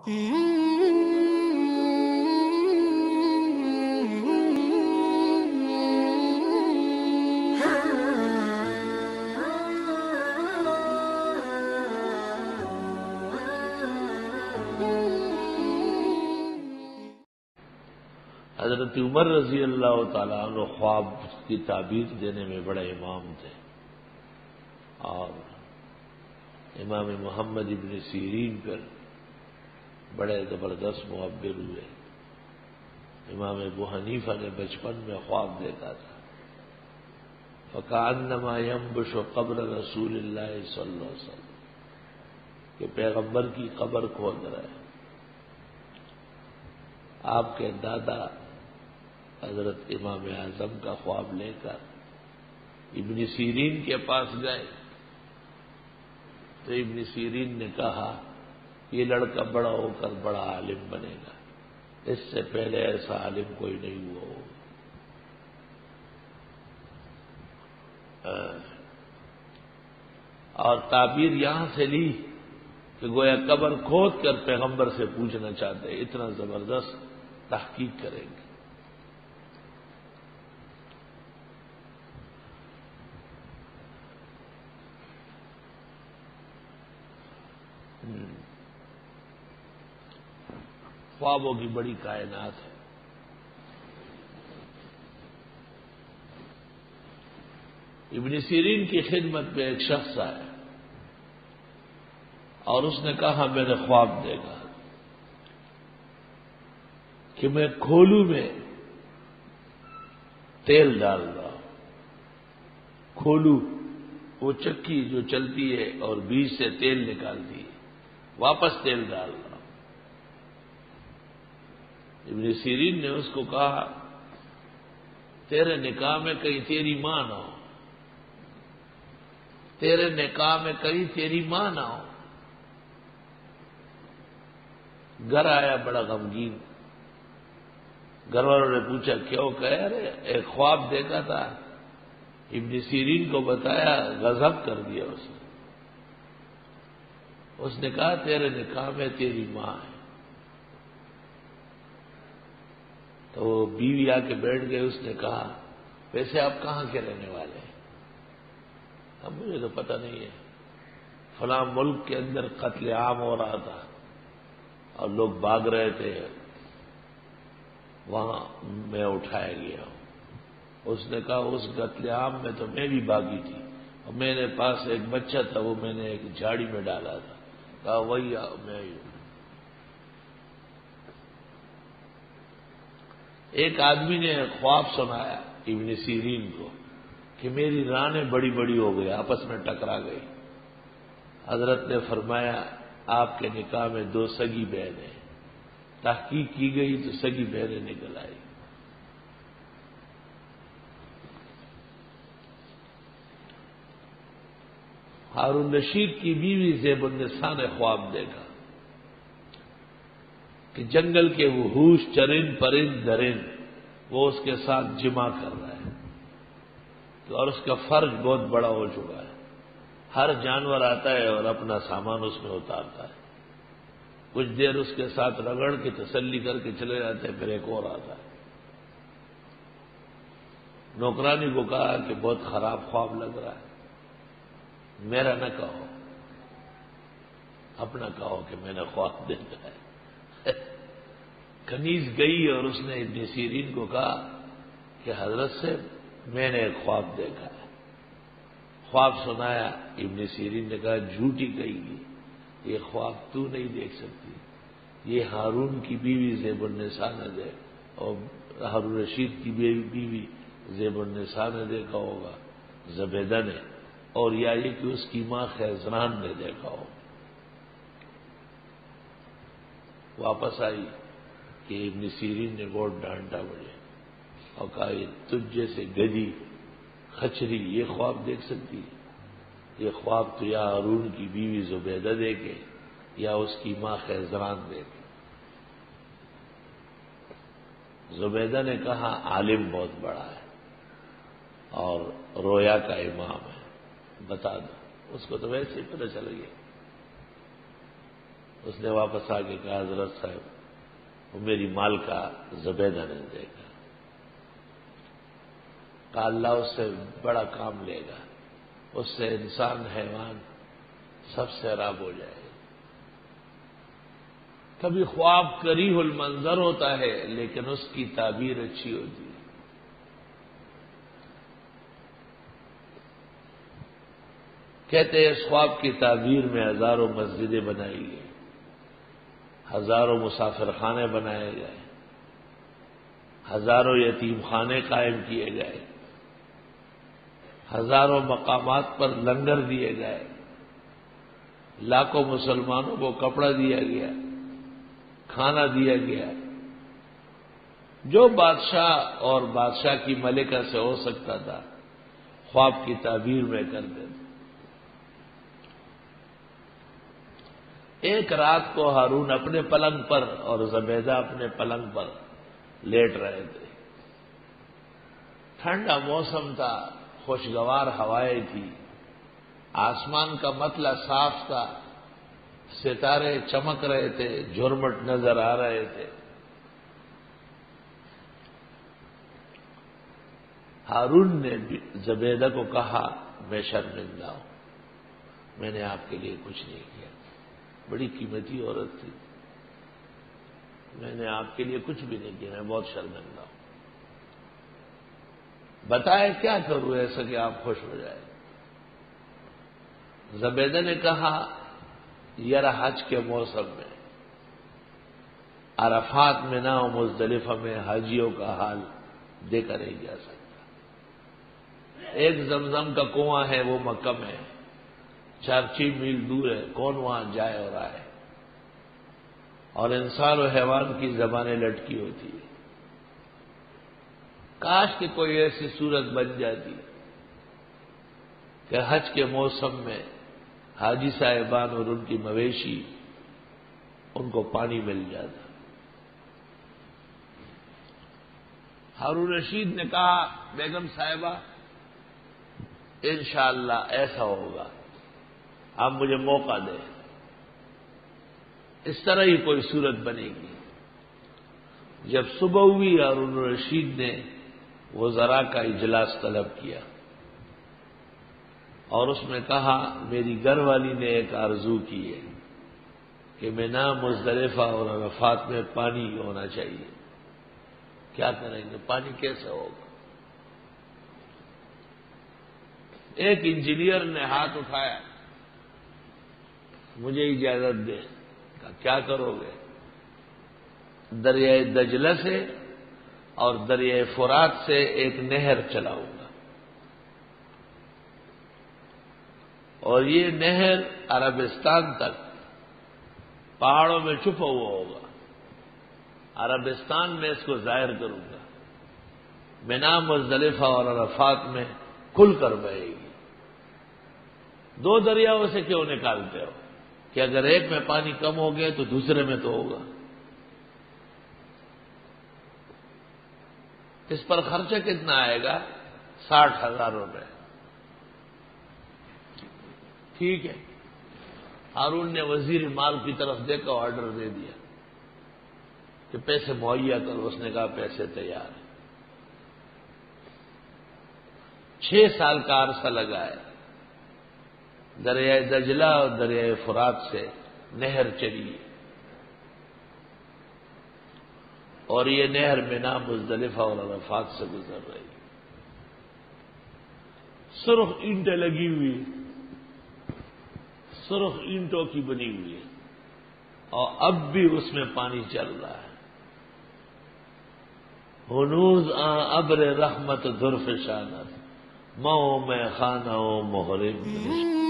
حضرت عمر رضی اللہ تعالیٰ عنہ خواب کی تعبیر دینے میں بڑے امام تھے، اور امام محمد ابن سیرین پر بڑے زبردست معبر ہوئے۔ امام ابو حنیفہ نے بچپن میں خواب دیکھا تھا، فَكَأَنَّمَا يَنبُشُ قَبْرَ رسول اللہ صلی اللہ علیہ وسلم، کہ پیغمبر کی قبر کھود رہا ہے۔ آپ کے دادا حضرت امام اعظم کا خواب لے کر ابن سیرین کے پاس گئے تو ابن سیرین نے کہا یہ لڑکا بڑا ہو کر بڑا عالم بنے گا، اس سے پہلے ایسا عالم کوئی نہیں ہوا ہوگا۔ اور تعبیر یہاں سے لی کہ گویا قبر کھود کر پیغمبر سے پوچھنا چاہتے ہیں، اتنا زبردست تحقیق کریں گے۔ خوابوں کی بڑی کائنات ہے۔ ابن سیرین کی خدمت میں ایک شخص آیا اور اس نے کہا میں نے خواب دیکھا کہ میں کھولو میں تیل ڈال رہا ہوں۔ کھولو وہ چکی جو چلتی ہے اور بیج سے تیل نکالتی ہے، واپس تیل ڈال رہا ہوں۔ ابن سیرین نے اس کو کہا تیرے نکاح میں کہیں تیری ماں نہ ہو، تیرے نکاح میں کہیں تیری ماں نہ ہو۔ گھر آیا بڑا غمگین، گھر والوں نے پوچھا کیوں؟ کہہ رہے ایک خواب دیکھا تھا، ابن سیرین کو بتایا، غضب کر دیا اس نے۔ اس نے کہا تیرے نکاح میں تیری ماں ہے۔ تو وہ بیوی آ کے بیٹھ گئے، اس نے کہا ویسے آپ کہاں کے رہنے والے ہیں؟ اب مجھے تو پتہ نہیں ہے، فلاں ملک کے اندر قتل عام ہو رہا تھا اور لوگ بھاگ رہے تھے، وہاں میں اٹھایا گیا ہوں۔ اس نے کہا اس قتل عام میں تو میں بھی بھاگی تھی، اور میرے پاس ایک بچہ تھا، وہ میں نے ایک جھاڑی میں ڈالا تھا۔ کہا وہی میں ہی ہوں۔ ایک آدمی نے خواب سنایا ابن سیرین کو کہ میری رانیں بڑی بڑی ہو گئی، آپس میں ٹکرا گئی۔ حضرت نے فرمایا آپ کے نکاح میں دو سگی بہنیں، تحقیق کی گئی تو سگی بہنیں نکل آئی۔ ہارون رشید کی بیوی زیب النساء نے خواب دیکھا کہ جنگل کے وحوش چرند پرند درند وہ اس کے ساتھ جمع کر رہا ہے، اور اس کا فرج بہت بڑا ہو چکا ہے۔ ہر جانور آتا ہے اور اپنا سامان اس میں اتارتا ہے، کچھ دیر اس کے ساتھ رگڑ کے تسلی کر کے چلے جاتے ہیں، پھر ایک اور آتا ہے۔ نوکرانی کو کہا کہ بہت خراب خواب لگ رہا ہے، میرا نہ کہو، اپنا کہو کہ میں نے خواب دیکھا ہے۔ کنیز گئی اور اس نے ابن سیرین کو کہا کہ حضرت سے میں نے ایک خواب دیکھا ہے۔ خواب سنایا، ابن سیرین نے کہا جھوٹی کہی گی، یہ خواب تو نہیں دیکھ سکتی، یہ ہارون کی بیوی زیب النساء نے دیکھا، اور ہارون رشید کی بیوی زیب النساء نے دیکھا ہوگا، زبیدہ نے، اور یا یہ کہ اس کی ماں خیزران نے دیکھا ہو۔ واپس آئی کہ ابن سیرین نے بہت ڈانٹا مجھے اور کہا یہ تجھ جیسے گدی خچری یہ خواب دیکھ سکتی ہے؟ یہ خواب تو یا ہارون کی بیوی زبیدہ دیکھے یا اس کی ماں خیزران دیکھے۔ زبیدہ نے کہا عالم بہت بڑا ہے اور رویا کا امام ہے، بتا دو۔ اس کو تو ویسے ہی پتہ چل گیا۔ اس نے واپس آ کے کہا حضرت صاحب وہ میری مال کا زبیدہ نہیں دے گا. کہا اللہ اس سے بڑا کام لے گا، اس سے انسان حیوان سب سیراب ہو جائے گا. کبھی خواب کریہ المنظر ہوتا ہے لیکن اس کی تعبیر اچھی ہوتی ہے. کہتے ہیں اس خواب کی تعبیر میں ہزاروں مسجدیں بنائی گئی، ہزاروں مسافر خانے بنائے گئے، ہزاروں یتیم خانے قائم کیے گئے، ہزاروں مقامات پر لنگر دیے گئے، لاکھوں مسلمانوں کو کپڑا دیا گیا، کھانا دیا گیا. جو بادشاہ اور بادشاہ کی ملکہ سے ہو سکتا تھا خواب کی تعبیر میں کرتے تھے. ایک رات کو ہارون اپنے پلنگ پر اور زبیدہ اپنے پلنگ پر لیٹ رہے تھے. ٹھنڈا موسم تھا، خوشگوار ہوائیں تھی، آسمان کا مطلع صاف تھا، ستارے چمک رہے تھے، جھرمٹ نظر آ رہے تھے. ہارون نے زبیدہ کو کہا میں شرمندہ ہوں، میں نے آپ کے لیے کچھ نہیں کیا، بڑی قیمتی عورت تھی، میں نے آپ کے لیے کچھ بھی نہیں کیا، میں بہت شرمندہ ہوں. بتائے کیا کروں ایسا کہ آپ خوش ہو جائیں. زبیدہ نے کہا یار حج کے موسم میں عرفات میں نہ ہو، مزدلفہ میں حاجیوں کا حال دیکھا نہیں جا سکتا. ایک زمزم کا کنواں ہے وہ مکہ میں 4 میل دور ہے، کون وہاں جائے اور آئے، اور انسان و حیوان کی زبانیں لٹکی ہوتی ہے. کاش کہ کوئی ایسی صورت بن جاتی کہ حج کے موسم میں حاجی صاحبان اور ان کی مویشی ان کو پانی مل جاتا. ہارون رشید نے کہا بیگم صاحبہ انشاءاللہ ایسا ہوگا، آپ مجھے موقع دیں. اس طرح ہی کوئی صورت بنے گی. جب صبح ہوئی ہارون رشید نے وزراء کا اجلاس طلب کیا اور اس میں کہا میری گھر والی نے ایک آرزو کی ہے کہ مینا مزدلفہ اور عرفات میں پانی ہونا چاہیے. کیا کریں گے، پانی کیسے ہوگا؟ ایک انجینئر نے ہاتھ اٹھایا، مجھے اجازت دے. کہا کیا کرو گے؟ دریائے دجلہ سے اور دریائے فرات سے ایک نہر چلاؤں گا، اور یہ نہر عربستان تک پہاڑوں میں چھپا ہوا ہوگا. عربستان میں اس کو ظاہر کروں گا، مینا مزدلفہ اور عرفات میں کھل کر بہے گی. 2 دریاؤں سے کیوں نکالتے ہو کہ اگر ایک میں پانی کم ہو گیا تو دوسرے میں تو ہوگا. اس پر خرچہ کتنا آئے گا؟ 60,000 روپے. ٹھیک ہے. ہارون نے وزیر مال کی طرف دیکھا، آرڈر دے دیا کہ پیسے مہیا کرو. اس نے کہا پیسے تیار ہیں. 6 سال کا عرصہ لگا ہے. دریائے دجلہ اور دریائے فرات سے نہر چلی اور یہ نہر مینا مزدلفہ اور عرفات سے گزر رہی. سرخ اینٹیں لگی ہوئی، سرخ اینٹوں کی بنی ہوئی ہے، اور اب بھی اس میں پانی چل رہا ہے. ہنوز ابر رحمت ظرف شانت مئو میں خانہ و محرم.